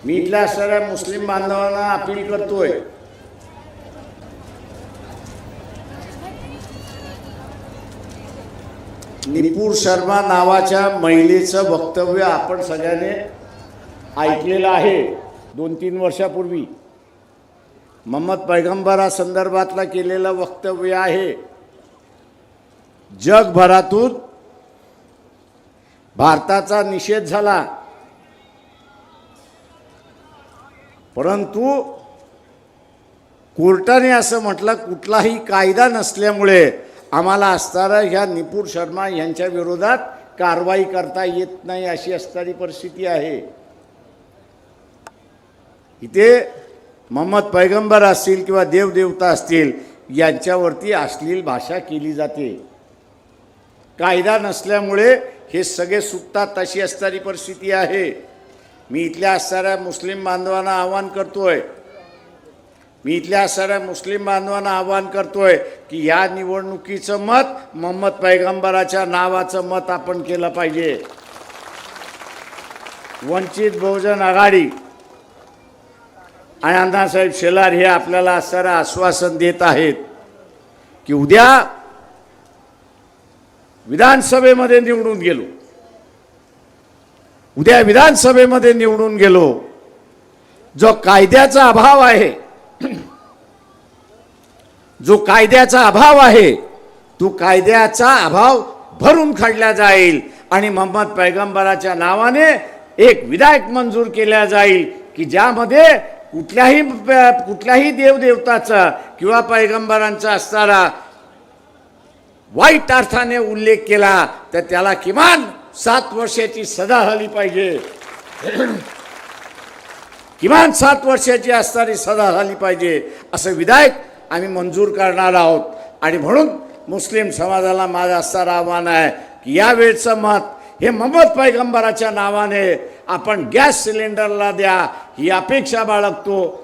मी इथल्या सर्व मुस्लिम बांधवांना अपील करतोय, निपुर शर्मा नावाच्या महिलेचं वक्तव्य आपण सगळ्यांनी ऐकलेलं आहे 2-3 वर्षापूर्वी. मोहम्मद पैगंबरासंदर्भातला केलेलं वक्तव्य आहे. जगभरातून भारताचा निषेध झाला, परंतु कोर्टाने असं म्हटलं कुठलाही कायदा नसल्यामुळे आम्हाला असणारा ह्या निपुर शर्मा यांच्या विरोधात कारवाई करता येत नाही, अशी असणारी परिस्थिती आहे. इथे मोहम्मद पैगंबर असतील किंवा देवदेवता असतील यांच्यावरती अश्लील भाषा केली जाते. कायदा नसल्यामुळे हे सगळे सुटतात अशी असणारी परिस्थिती आहे. मी इथल्या असणाऱ्या मुस्लिम बांधवांना आवाहन करतोय की या निवडणुकीचं मत मोहम्मद पैगंबराच्या नावाचं मत आपण केलं पाहिजे. वंचित बहुजन आघाडी आणि अण्णासाहेब शेलार हे आपल्याला असणारं आश्वासन देत आहेत की उद्या विधानसभेमध्ये निवडून गेलो, जो कायद्याचा अभाव आहे तो कायद्याचा अभाव भरून काढला जाईल आणि मोहम्मद पैगंबराच्या नावाने एक विधेयक मंजूर केल्या जाईल की ज्यामध्ये कुठल्याही देवदेवताचा किंवा पैगंबरांचा असणारा वाईट अर्थाने उल्लेख केला तर त्याला किमान 7 वर्षाची सजा झाली पाहिजे. किमान 7 वर्षाची असणारी सजा झाली पाहिजे असं विधेयक आम्ही मंजूर करणार आहोत. आणि म्हणून मुस्लिम समाजाला माझं असणारं आव्हान आहे की यावेळचं मत हे मोहम्मद पैगंबराच्या नावाने आपण गॅस सिलेंडरला द्या ही अपेक्षा बाळगतो.